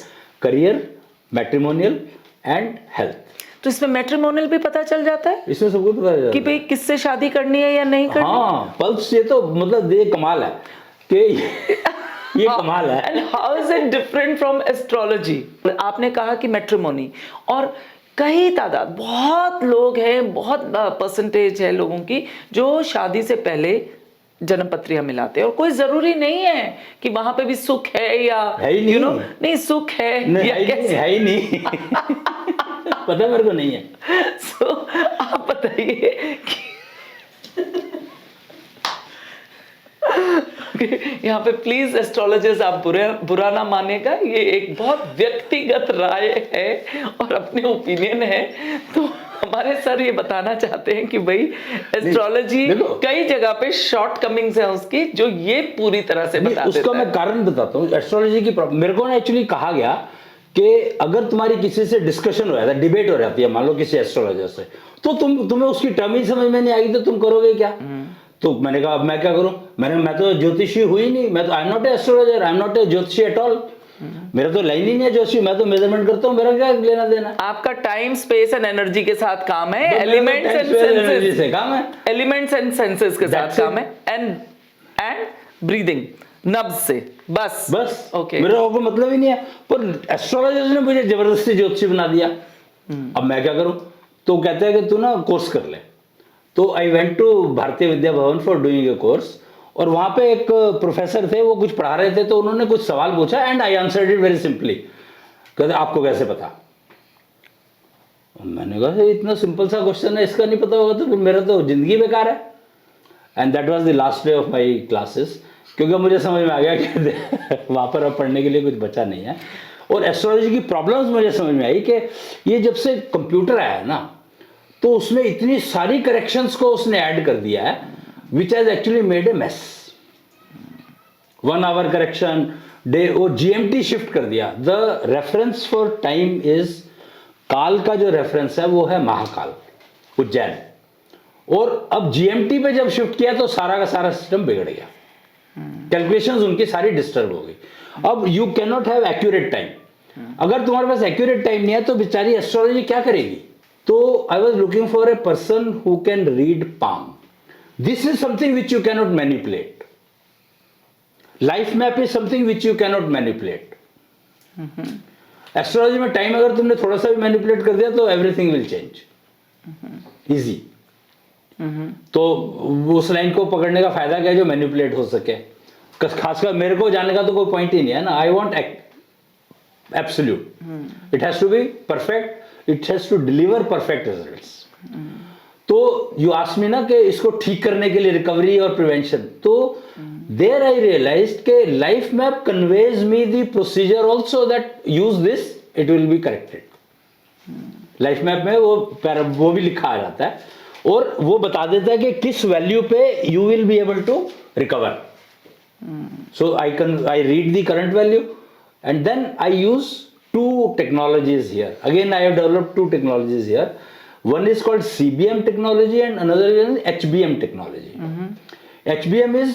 career, matrimonial and health. तो इसमें मैट्रिमोनियल भी पता चल जाता है इसमें सबको पता चल जाता कि है. भाई किससे शादी करनी है या नहीं करनी. हाँ, पल्स ये तो मतलब ये कमाल है कि ये कमाल है. And how is it different from astrology? आपने कहा कि मैट्रिमोनी, और कई तादाद, बहुत लोग हैं, बहुत परसेंटेज है लोगों की जो शादी से पहले जन्म पत्रियां मिलाते हैं, और कोई जरूरी नहीं है कि वहां पे भी सुख है या है ही नहीं. you know, नहीं सुख है नहीं, या कैसे. है ही नहीं. पता मेरे को नहीं है. So, आप बताइए कि यहाँ पे प्लीज एस्ट्रोलॉजर्स आप बुरा ना मानेगा, ये एक बहुत व्यक्तिगत राय है और अपने ओपिनियन है। तो हमारे सर ये बताना चाहते हैं कि भाई एस्ट्रोलॉजी कई जगह पे शॉर्ट कमिंग्स है उसकी, जो ये पूरी तरह से बता देता है। उसका मैं कारण बताता हूँ। एस्ट्रोलॉजी की मेरे को ना एक्चुअली कहा गया कि अगर तुम्हारी किसी से डिस्कशन हो जाता है, डिबेट हो जाती है मान लो किसी एस्ट्रोलॉजर से, तो तुम्हें उसकी टर्म ही समझ में नहीं आएगी तो तुम करोगे क्या? तो मैंने कहा अब मैं क्या करूं? मैं तो ज्योतिषी हुई नहीं, मैं तो I am not a astrologer, I am not a ज्योतिषी एट ऑल। मेरा तो लाइन ही नहीं है ज्योतिषी, मैं तो मेजरमेंट करता हूं, मेरा क्या लेना देना? आपका टाइम स्पेस एंड एनर्जी के साथ काम है, एलिमेंट्स एंड सेंसेस से काम है, एलिमेंट्स एंड सेंसेस के साथ काम है, एंड ब्रीदिंग नब्ज से बस ओके। मेरा कोई मतलब ही नहीं है, पर एस्ट्रोलॉजर्स ने मुझे जबरदस्ती ज्योतिषी बना दिया। अब मैं क्या करूं? तो कहते हैं कि तू ना कोर्स कर ले। तो I went to Bharatiya Vidya Bhavan for doing a course, और वहां पे एक प्रोफेसर थे, वो कुछ पढ़ा रहे थे, तो उन्होंने कुछ सवाल पूछा and I answered it very simply. कहते आपको कैसे पता? मैंने कहा इतना सिंपल सा क्वेश्चन है, इसका नहीं पता होगा तो फिर मेरा तो जिंदगी बेकार है। And that was the last day of my classes, क्योंकि मुझे समझ में आ गया कि वहां पर अब पढ़ने के लिए कुछ बचा नहीं है। और एस्ट्रोलॉजी की प्रॉब्लम्स मुझे समझ में आई कि ये जब से कंप्यूटर आया है ना, तो उसने इतनी सारी करेक्शंस को उसने ऐड कर दिया है, which has actually made a mess. 1 hour correction day, वो जीएमटी शिफ्ट कर दिया। The reference for time is, काल का जो रेफरेंस है वो है महाकाल, उज्जैन। और अब जीएमटी पे जब शिफ्ट किया तो सारा का सारा सिस्टम बिगड़ गया, कैलकुलेशंस उनकी सारी डिस्टर्ब हो गई। अब you can not have accurate time. अगर तुम्हारे पास एक्यूरेट टाइम नहीं है तो बेचारी एस्ट्रोलॉजी क्या करेगी? तो I was looking for a person who can read palm. This is something which you cannot manipulate. Life map is something which you cannot manipulate. Astrology में टाइम अगर तुमने थोड़ा सा भी मैनिपुलेट कर दिया तो एवरीथिंग विल चेंज इजी। तो उस लाइन को पकड़ने का फायदा क्या है जो मैनिपुलेट हो सके? खासकर मेरे को जाने का तो कोई पॉइंट ही नहीं है ना। I want absolute, it has to be perfect, it has to deliver perfect results. तो यू आस्क मी ना कि इसको ठीक करने के लिए रिकवरी और प्रिवेंशन, तो देयर आई रियलाइज्ड के life map conveys me the procedure also that use this it will be corrected. Life map में वो भी लिखा आ जाता है और वो बता देता है कि किस वैल्यू पे you will be able to recover. So I read the current value and then I use 2 technologies here. Again, I have developed 2 technologies here. One is called CBM technology and another is HBM technology. HBM is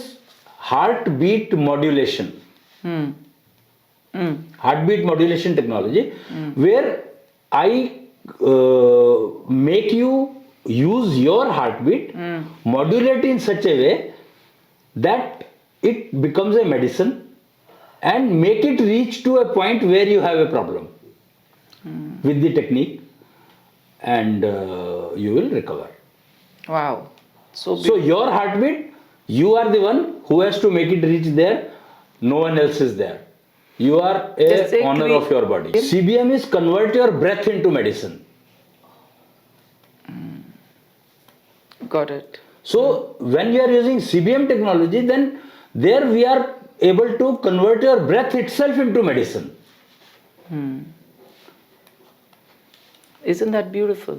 heartbeat modulation. Heartbeat modulation technology, where I make you use your heartbeat, modulate in such a way that it becomes a medicine and make it reach to a point where you have a problem with the technique, and you will recover. Wow. So your heartbeat, you are the one who has to make it reach there. No one else is there. You are a owner of your body. CBM is convert your breath into medicine. Got it. So when you are using CBM technology, then there we are able to convert your breath itself into medicine. Isn't that beautiful?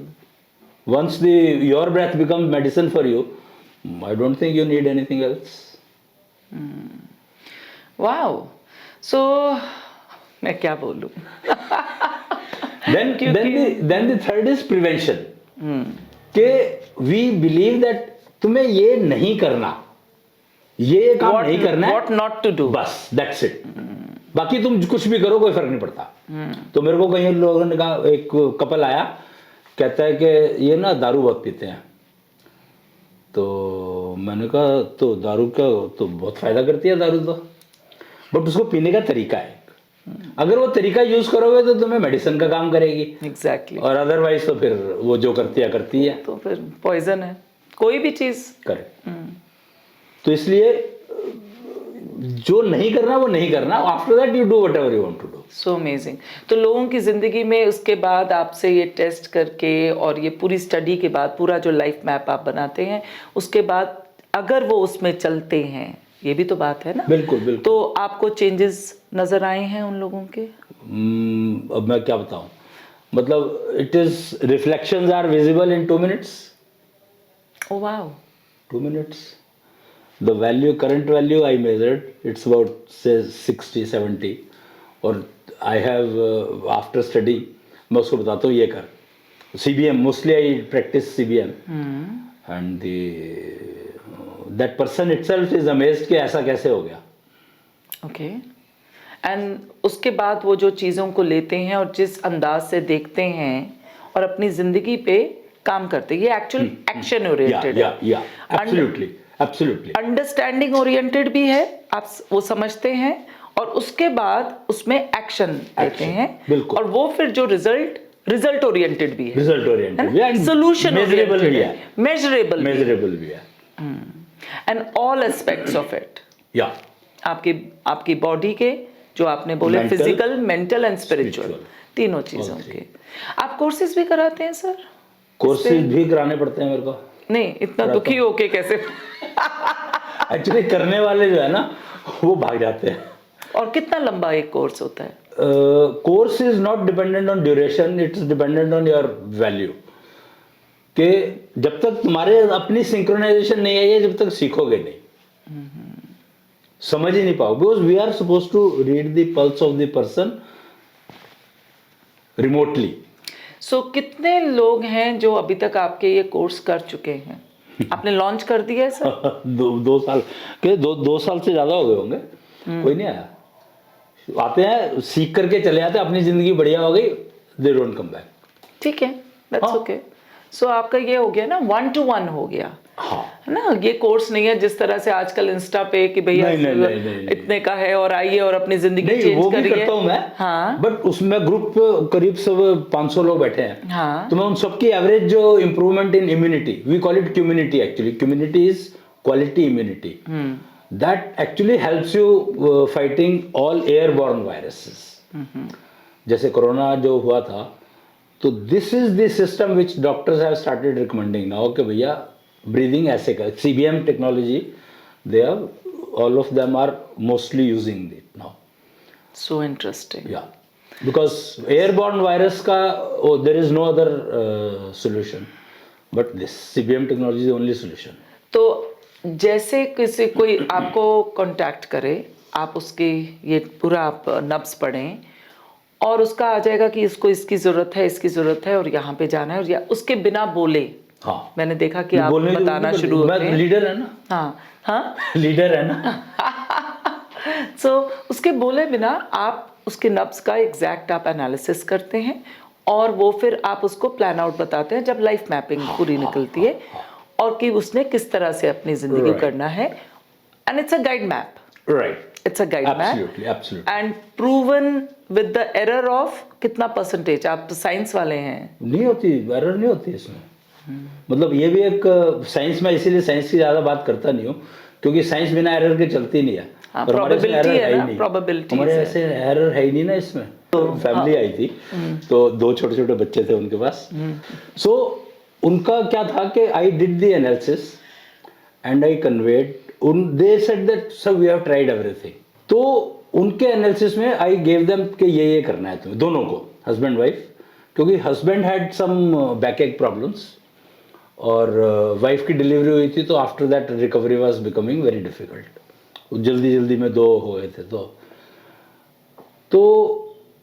Once your breath becomes medicine for you, I don't think you need anything else. Wow. So मैं क्या बोलूं? then the third is prevention. कि we believe that तुम्हें ये नहीं करना, ये काम नहीं करना है, what not to do, बस that's it. बाकी तुम कुछ भी करो कोई फर्क नहीं पड़ता। तो मेरे को कई लोगों ने कहा, एक कपल आया कहता है कि ये ना दारू बहुत पीते हैं। तो मैंने कहा तो दारू का तो बहुत फायदा करती है दारू तो, बट उसको पीने का तरीका है। अगर वो तरीका यूज करोगे तो तुम्हें मेडिसिन का काम करेगी। एग्जैक्टली। और अदरवाइज तो फिर वो जो करती है तो फिर पॉइजन है कोई भी चीज। करेक्ट। तो इसलिए जो नहीं करना वो नहीं करना, after that you do whatever you want to do. So amazing. तो लोगों की जिंदगी में उसके बाद आपसे ये टेस्ट करके और ये पूरी स्टडी के बाद पूरा जो लाइफ मैप आप बनाते हैं, उसके बाद अगर वो उसमें चलते हैं ये भी तो बात है ना। बिल्कुल बिल्कुल। तो आपको चेंजेस नजर आए हैं उन लोगों के? अब मैं क्या बताऊं, मतलब it is reflections are visible in 2 minutes. Oh wow. 2 minutes. The value, current value I measured, it's about say 60, 70. और I have after study, मैं उसको बताता हूँ ये कर. CBM, mostly I practice CBM. And that person itself is amazed कि ऐसा कैसे हो गया. ओके। एंड उसके बाद वो जो चीज़ों को लेते हैं और जिस अंदाज से देखते हैं और अपनी ज़िंदगी पे काम करते हैं, ये एक्चुअल एक्शन ओरिएंटेड है। या एब्सोल्युटली एब्सोल्युटली। अंडरस्टैंडिंग ओरिएंटेड भी है, आप वो समझते हैं और उसके बाद उसमें एक्शन लेते हैं। बिल्कुल। और वो फिर जो रिजल्ट ओरिएंटेड भी है, रिजल्ट ओरिएंटेड भी है, सोल्यूशन मेजरेबल भी है, मेजरेबल भी है, and all aspects of it. या आपकी बॉडी के जो आपने बोले, Mental, physical, mental and spiritual, spiritual, तीनों चीजों के। आप कोर्सेज भी कराते हैं सर? कोर्सेज भी कराने पड़ते हैं मेरे को। नहीं, इतना दुखी होके कैसे? एक्चुअली करने वाले जो है ना वो भाग जाते हैं। और कितना लंबा एक कोर्स होता है? Course is not dependent on duration, it is dependent on your value. कि जब तक तुम्हारे अपनी सिंक्रोनाइजेशन नहीं आई है, जब तक सीखोगे नहीं, समझ ही नहीं पाओगे। Because we are suppose to read the pulse of the person remotely. So कितने लोग हैं जो अभी तक आपके ये कोर्स कर चुके हैं? आपने लॉन्च कर दिया है सर? 2 साल के, 2 साल से ज्यादा हो गए होंगे। कोई नहीं आया, आते हैं सीख करके चले जाते हैं, अपनी जिंदगी बढ़िया हो गई, दे डोंट कम बैक। ठीक है, दैट्स ओके। सो आपका ये हो गया ना, 1-to-1 हो गया, हाँ, है ना। ये कोर्स नहीं है जिस तरह से आजकल इंस्टा पे कि भैया नहीं। इतने का है और आइए और अपनी जिंदगी नहीं, चेंज वो भी करिए। करता हूँ मैं। हाँ। बट उसमें ग्रुप करीब सब 500 लोग बैठे हैं। हाँ। तो मैं उन सबकी एवरेज जो improvement in immunity, we call it community, actually community is quality immunity, that actually helps you fighting all airborne viruses. जैसे कोरोना जो हुआ था, तो this is the system which doctors have started recommending now कि भैया ब्रीदिंग ऐसे कर। CBM technology, they are all of them are mostly using it now. So interesting. Yeah, because airborne virus का there is no other solution, but this CBM technology is the only solution. तो जैसे किसी कोई आपको कांटेक्ट करे, आप उसकी ये पूरा आप नब्ज पढ़ें और उसका आ जाएगा कि इसको इसकी ज़रूरत है, इसकी ज़रूरत है और यहाँ पे जाना है, और या उसके बिना बोले। हाँ, मैंने देखा कि आप बताना शुरू होते हैं। लीडर है ना। हाँ लीडर है ना। सो उसके बोले बिना आप उसके नब्ज का एग्जैक्ट आप एनालिसिस करते हैं और वो फिर आप उसको प्लान आउट बताते हैं जब लाइफ मैपिंग पूरी निकलती है, और कि उसने किस तरह से अपनी जिंदगी करना है। And it's a guide map, right, it's a guide map and proven with the error of कितना परसेंटेज। आप तो साइंस वाले हैं। नहीं होती, एरर नहीं होती इसमें। मतलब ये भी एक साइंस में, इसीलिए साइंस की ज्यादा बात करता नहीं हूँ, क्योंकि साइंस बिना एरर के चलती नहीं है। प्रोबेबिलिटी है ना, प्रोबेबिलिटी हमारे ऐसे एरर है ही नहीं ना इसमें। तो फैमिली आई थी, तो 2 छोटे छोटे बच्चे थे उनके पास। सो उनका क्या था कि I did the analysis and I conveyed, they said that sir we have tried everything. तो उनके एनालिसिस में आई गिव देम कि ये करना है तुम्हें दोनों को, हस्बैंड वाइफ, क्योंकि husband had some backache problems और वाइफ की डिलीवरी हुई थी, तो after that recovery was becoming very difficult. जल्दी में 2 हो गए थे। तो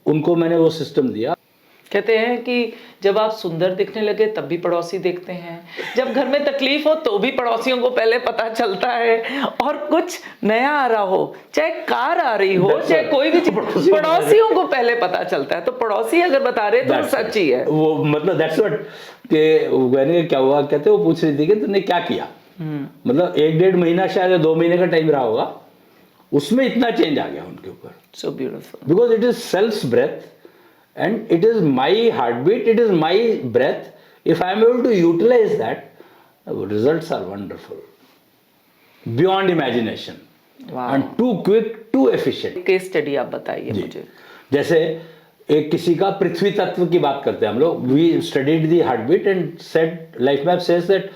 उनको मैंने वो सिस्टम दिया। कहते हैं कि जब आप सुंदर दिखने लगे तब भी पड़ोसी देखते हैं, जब घर में तकलीफ हो तो भी पड़ोसियों को पहले पता चलता है, और कुछ नया आ रहा हो, चाहे कार आ रही हो, चाहे कोई भी चीज, पड़ोसियों को पहले पता चलता है। तो पड़ोसी अगर बता रहे तो सच ही है वो। मतलब दैट्स व्हाट कि मैंने क्या हुआ, कहते वो पूछ रही थी कि तुमने क्या किया। मतलब 1-1.5 महीना शायद 2 महीने का टाइम रहा होगा, उसमें इतना चेंज आ गया उनके ऊपर। So beautiful, because it is self breath and it is my heartbeat, it is my breath. If I am able to utilize that, the results are wonderful, beyond imagination. wow. And too quick, too efficient. Case study आप बताइए मुझे। जैसे एक किसी का पृथ्वी तत्व की बात करते हैं हम लोग, we studied the heartbeat and said life map says that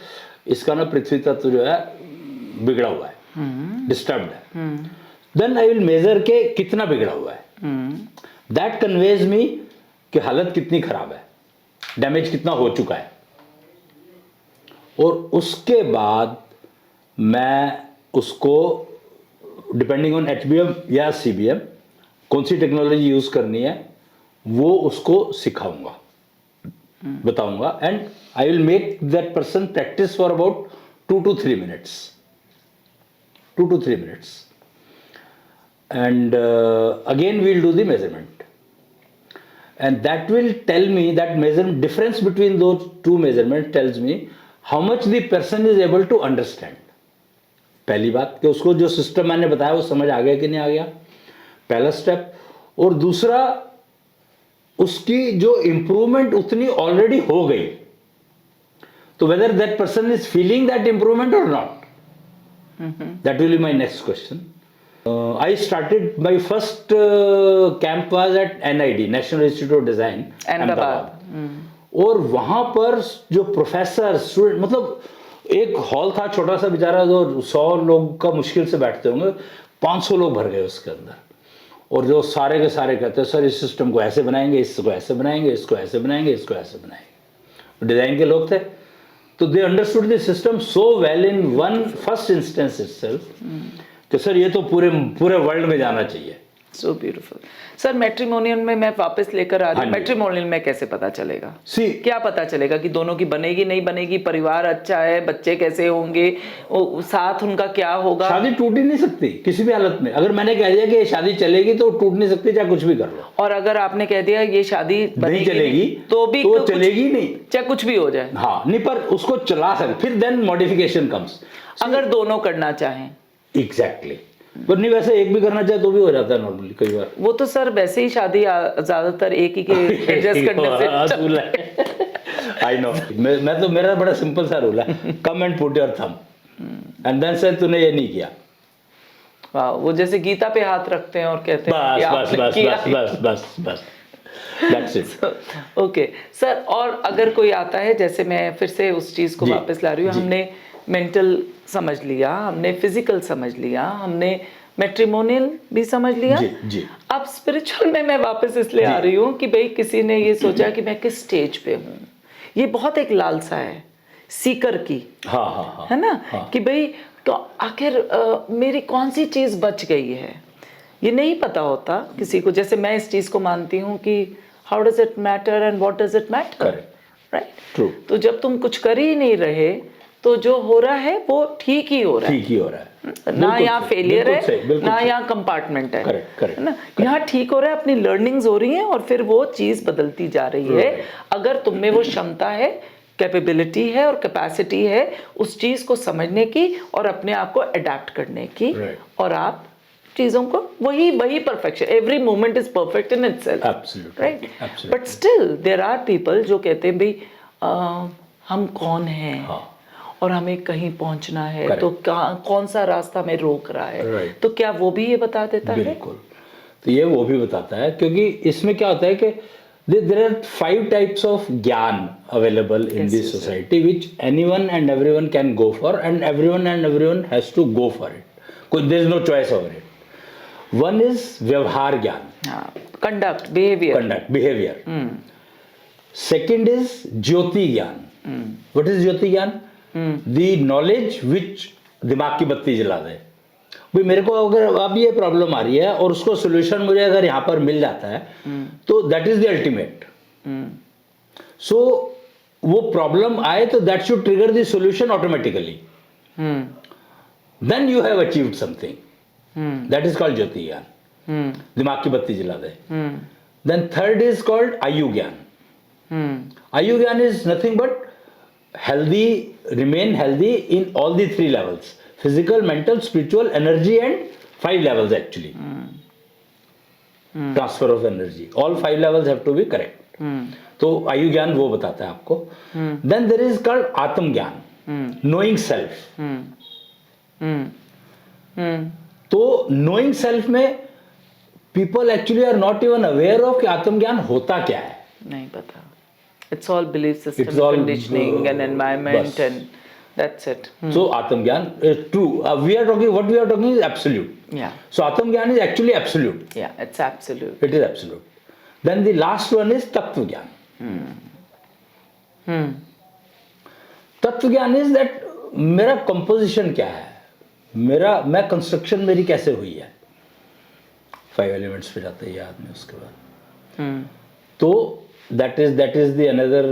इसका ना पृथ्वी तत्व जो है बिगड़ा हुआ है। डिस्टर्ब्ड है, देन आई विल मेजर के कितना बिगड़ा हुआ है, दैट कन्वेज मी कि हालत कितनी खराब है, डैमेज कितना हो चुका है, और उसके बाद मैं उसको डिपेंडिंग ऑन HBM या CBM कौन सी टेक्नोलॉजी यूज करनी है वो उसको सिखाऊंगा, बताऊंगा, and I will make that person practice for about 2 to 3 minutes, 2 to 3 minutes, and again we'll do the measurement, and that will tell me, that measurement difference between those two measurements tells me how much the person is able to understand. पहली बात कि उसको जो सिस्टम मैंने बताया वो समझ आ गया कि नहीं आ गया, पहला स्टेप, और दूसरा उसकी जो इंप्रूवमेंट उतनी ऑलरेडी हो गई, तो whether that person is feeling that improvement और not, that will be my next question. I started, my first camp was at NID, National Institute of Design, Ahmedabad. और वहां पर जो प्रोफेसर स्टूडेंट, मतलब एक हॉल था छोटा सा, बेचारा जो 100 लोग का मुश्किल से बैठते होंगे, 500 लोग भर गए उसके अंदर, और जो सारे के सारे कहते हैं सर इस सिस्टम को ऐसे बनाएंगे, इसको ऐसे बनाएंगे, इसको ऐसे बनाएंगे, इसको ऐसे बनाएंगे. डिजाइन के लोग थे, तो they understood the system so well in one first instance itself कि सर ये तो पूरे वर्ल्ड में जाना चाहिए. So beautiful. सर मैट्रिमोनियल में मैं वापस लेकर आ रही हूँ, मैट्रिमोनियल में कैसे पता चलेगा, क्या पता चलेगा कि दोनों की बनेगी नहीं बनेगी, परिवार अच्छा है, बच्चे कैसे होंगे, साथ उनका क्या होगा? शादी टूट ही नहीं सकती किसी भी हालत में. अगर मैंने कह दिया कि ये शादी चलेगी तो टूट नहीं सकती, चाहे कुछ भी कर लो. और अगर आपने कह दिया ये शादी नहीं चलेगी तो भी तो चलेगी नहीं, चाहे कुछ भी हो जाए. हाँ नहीं, पर उसको चला सकते, फिर देन मॉडिफिकेशन कम्स. अगर दोनों करना चाहें. एग्जैक्टली. पर नहीं, वैसे एक भी करना चाहे तो भी हो जाता है नॉर्मली कई बार. वो तो सर वैसे ही शादी ज्यादातर एक ही के एडजस्ट करने से. I know. मैं तो, मेरा बड़ा सिंपल सा रूल है, come and put your thumb and then say तूने ये नहीं किया. वाह, वो जैसे गीता पे हाथ रखते हैं और कहते हैं बस बस बस बस बस बस, दैट्स इट. ओके सर, और अगर कोई आता है, जैसे मैं फिर से उस चीज को वापस ला रही हूँ, हमने मेंटल समझ लिया, हमने फिजिकल समझ लिया, हमने मैट्रिमोनियल भी समझ लिया, जी. अब स्पिरिचुअल में मैं वापस इसलिए आ रही हूँ कि भाई किसी ने ये सोचा कि मैं किस स्टेज पे हूँ. ये बहुत एक लालसा है सीकर की, हाँ, है ना, कि भाई तो आखिर मेरी कौन सी चीज बच गई है, ये नहीं पता होता किसी को. जैसे मैं इस चीज को मानती हूँ कि how does it matter and what does it matter, right. True. तो जब तुम कुछ कर ही नहीं रहे तो जो हो रहा है वो ठीक ही हो रहा है, ठीक ही हो रहा है. ना यहाँ फेलियर है, ना यहाँ कंपार्टमेंट है, करेक्ट ना, यहाँ ठीक हो रहा है, अपनी लर्निंग्स हो रही हैं और फिर वो चीज बदलती जा रही है. अगर तुम में वो क्षमता है, कैपेबिलिटी है और कैपेसिटी है उस चीज को समझने की और अपने आप को अडेप्ट करने की, और आप चीजों को वही perfection, every moment is perfect in itself, right. But still there are people जो कहते हैं भाई हम कौन हैं, और हमें कहीं पहुंचना है, तो कौन सा रास्ता में रोक रहा है, तो क्या वो भी ये बता देता है? बिल्कुल. तो ये वो भी बताता है, क्योंकि इसमें क्या होता है कि there are 5 types of ज्ञान available in this society which anyone and everyone can go for, and everyone has to go for it. There is no choice over it. One is व्यवहार ज्ञान, conduct, behavior. Second is ज्योति ज्ञान. What is ज्योति ज्ञान? The knowledge which दिमाग की बत्ती जला दे. भाई मेरे को अगर अब ये प्रॉब्लम आ रही है और उसको सोल्यूशन मुझे अगर यहाँ पर मिल जाता है तो that is the ultimate. So वो प्रॉब्लम आए तो that should trigger the solution automatically. Then you have achieved something, that is called Jyoti Gyan, दिमाग की बत्ती जला दे. Then third is called Ayu Gyan. Ayu Gyan is nothing but healthy, remain healthy in all the 3 levels: physical, mental, spiritual, energy, and 5 levels actually. Transfer of energy, all 5 levels have to be correct. तो आयु ज्ञान वो बताता है आपको. Then there is called आत्म ज्ञान, knowing self. तो knowing self में people actually are not even aware of कि आत्म ज्ञान होता क्या है. नहीं पता. It's all belief system, conditioning and environment and That's it. So Atmagyan is true. What we are talking is absolute. Yeah. So Atmagyan is actually absolute. Yeah, it's absolute. It is absolute. Then the last one is Tattvagyan. Tattvagyan is that मेरा composition क्या है, मैं कंस्ट्रक्शन मेरी कैसे हुई है, 5 एलिमेंट्स पे जाते हैं आदमी उसके बाद. तो that is the another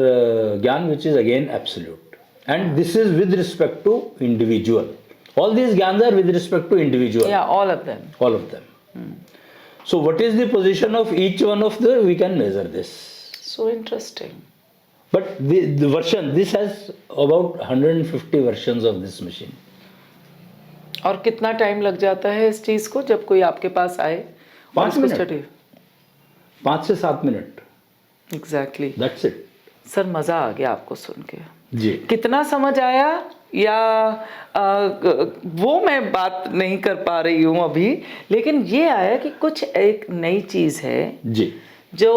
ज्ञान which is again absolute, and this is with respect to individual. All these ज्ञान are with respect to individual. Yeah, all of them. All of them. So what is the position of each one of the, we can measure this. So interesting. But the version, this has about 150 versions of this machine. और कितना टाइम लग जाता है इस चीज को जब कोई आपके पास आए? 5 मिनट. स्टडी 5 से 7 minute. Exactly. That's it. Sir मजा आ गया आपको सुन के. जी. कितना समझ आया या वो मैं बात नहीं कर पा रही हूँ अभी, लेकिन ये आया कि कुछ एक नई चीज है जी जो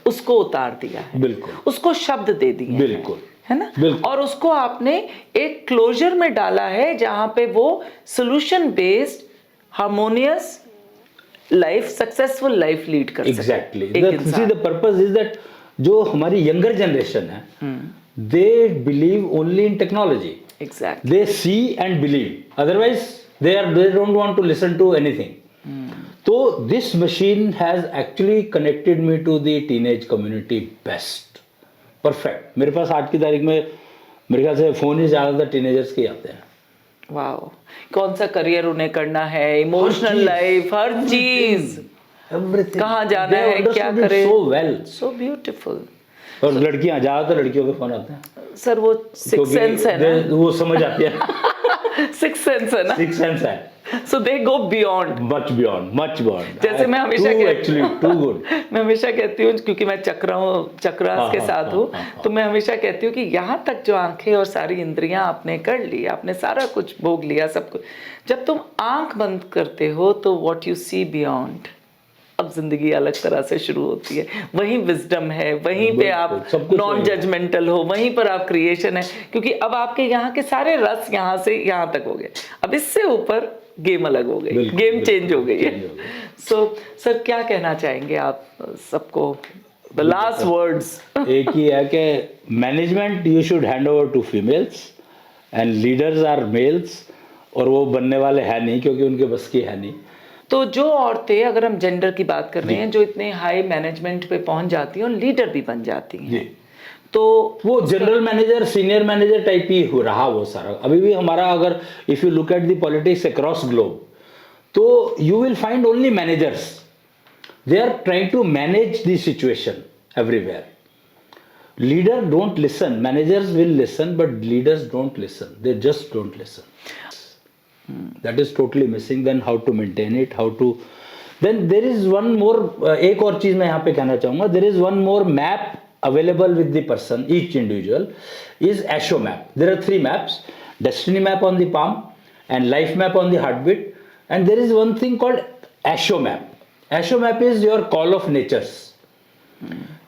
उसको उतार दिया है. बिल्कुल. उसको शब्द दे दिए. बिल्कुल. है ना. बिल्कुल. और उसको आपने एक क्लोजर में डाला है जहां पे वो solution based harmonious life, successful life lead कर सके. Exactly. See the purpose is that जो हमारी यंगर जनरेशन है, they believe only in technology. Exactly. They see and believe. Otherwise, they don't want to listen to anything. So this machine has actually connected me to the teenage community best. Perfect. मेरे पास आज की तारीख में मेरे ख्याल से फोन ही ज़्यादातर टीनेजर्स के आते हैं. वाओ. कौन सा करियर उन्हें करना है, इमोशनल लाइफ, हर चीज, Everything. कहाँ जाना है, क्या करे. So well. So beautiful. और लड़कियां, ज़्यादातर लड़कियों के फोन आते हैं. सर वो सिक्स सेंस है ना. वो समझ आती है. सिक्स सेंस है ना. सिक्स सेंस है. So they go beyond. Much beyond. जैसे मैं हमेशा too good. मैं हमेशा कहती हूँ, क्योंकि मैं चक्रास के साथ हूँ, तो मैं हमेशा कहती हूँ कि यहाँ तक जो आंखें और सारी इंद्रियां आपने कर ली, आपने सारा कुछ भोग लिया, सब कुछ, जब तुम आंख बंद करते हो तो what you see beyond, अब जिंदगी अलग तरह से शुरू होती है. वहीं विजडम है, वहीं पे आप नॉन जजमेंटल हो, वहीं पर आप क्रिएशन है, क्योंकि अब आपके यहाँ के सारे रस यहाँ से यहाँ तक हो गए. अब इससे ऊपर गेम अलग हो गई, गेम चेंज हो गई है. सो सर क्या कहना चाहेंगे आप सबको, द लास्ट वर्ड्स? एक ही है कि management you should hand over to females and leaders are males, और वो बनने वाले हैं नहीं क्योंकि उनके बस की है नहीं. तो जो औरतें, अगर हम जेंडर की बात कर रहे हैं, जो इतने हाई मैनेजमेंट पे पहुंच जाती हैं और लीडर भी बन जाती हैं, तो वो general manager, senior manager type ही हो रहा वो सारा. अभी भी हमारा, अगर if you look at the politics across globe, तो you will find only managers. They are trying to manage the situation everywhere. Leader don't listen. Managers will listen but leaders don't listen. They just don't listen. That is totally missing. Then how to maintain it, how to, then there is one more, एक और चीज मैं यहाँ पे कहना चाहूँगा. There is one more map available with the person, each individual, is ASHO map. There are 3 maps: destiny map on the palm, and life map on the heartbeat, and there is one thing called ASHO map. ASHO map is your call of natures.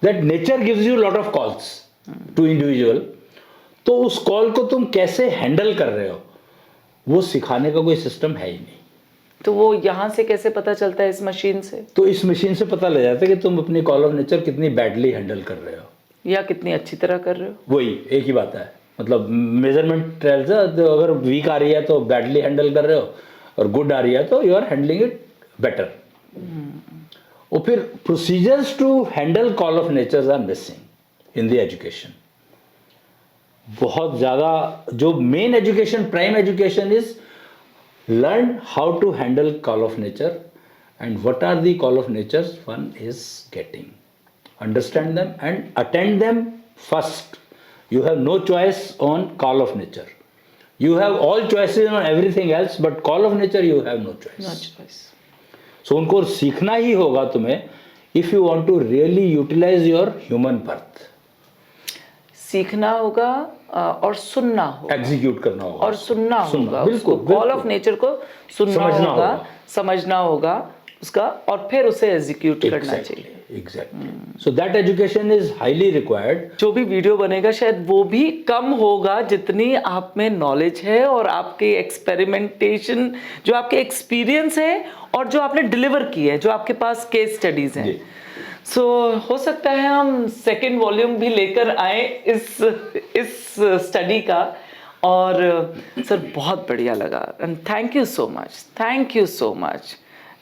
That nature gives you a lot of calls to individual. तो उस कॉल को तुम कैसे हैंडल कर रहे हो, वो सिखाने का कोई सिस्टम है ही नहीं. तो वो यहाँ से कैसे पता चलता है इस मशीन से? तो इस मशीन से पता लग जाता है कि तुम अपनी कॉल ऑफ नेचर कितनी बैडली हैंडल कर रहे हो या कितनी अच्छी तरह कर रहे हो. वही एक ही बात है. मतलब मेजरमेंट ट्रायल्स, तो अगर वीक आ रही है तो बैडली हैंडल कर रहे हो, और गुड आ रही है तो you are handling it better. और फिर procedures to handle call of nature are missing in the education. बहुत ज़्यादा जो main education, prime education is learn how to handle call of nature and what are the call of natures one is getting. Understand them and attend them first. You have no choice on call of nature. You have all choices on everything else, but call of nature you have no choice. So उनको सीखना ही होगा तुम्हें, if you want to really utilize your human birth. सीखना होगा और सुनना होगा, एग्जीक्यूट करना होगा और सुनना होगा. बिल्कुल, कॉल ऑफ नेचर को सुनना होगा, समझना होगा उसका, और फिर उसे एग्जीक्यूट करना चाहिए. Exactly. So that education is highly required. जो भी वीडियो बनेगा शायद वो भी कम होगा जितनी आप में नॉलेज है और आपके एक्सपेरिमेंटेशन, जो आपके एक्सपीरियंस है और जो आपने डिलीवर की है, जो आपके पास केस स्टडीज हैं। सो हो सकता है हम सेकेंड वॉल्यूम भी लेकर आए इस स्टडी का। और सर बहुत बढ़िया लगा and thank you so much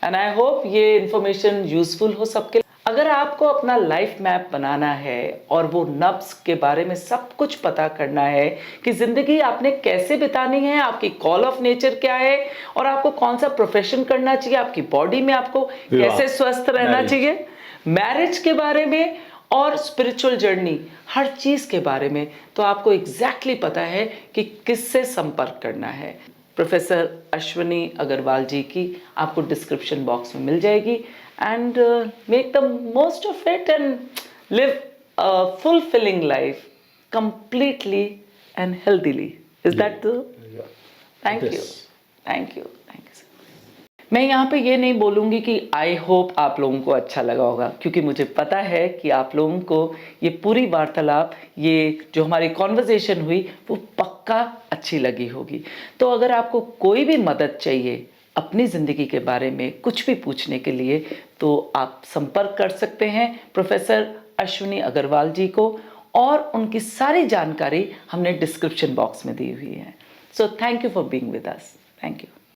and I hope ये इंफॉर्मेशन यूजफुल हो सबके। अगर आपको अपना लाइफ मैप बनाना है और वो नब्स के बारे में सब कुछ पता करना है कि ज़िंदगी आपने कैसे बितानी है, आपकी कॉल ऑफ नेचर क्या है और आपको कौन सा प्रोफेशन करना चाहिए, आपकी बॉडी में आपको कैसे स्वस्थ रहना चाहिए, मैरिज के बारे में और स्पिरिचुअल जर्नी, हर चीज़ के बारे में, तो आपको एग्जैक्टली पता है कि किससे संपर्क करना है। प्रोफेसर अश्विनी अग्रवाल जी की आपको डिस्क्रिप्शन बॉक्स में मिल जाएगी। And make the most of it and live a fulfilling life completely and healthily. Is that thank you sir. मैं यहाँ पे ये नहीं बोलूँगी कि आई होप आप लोगों को अच्छा लगा होगा, क्योंकि मुझे पता है कि आप लोगों को ये पूरी वार्तालाप, ये जो हमारी कॉन्वर्जेशन हुई, वो पक्का अच्छी लगी होगी। तो अगर आपको कोई भी मदद चाहिए अपनी ज़िंदगी के बारे में कुछ भी पूछने के लिए, तो आप संपर्क कर सकते हैं प्रोफेसर अश्विनी अग्रवाल जी को, और उनकी सारी जानकारी हमने डिस्क्रिप्शन बॉक्स में दी हुई है। So thank you for being with us. Thank you.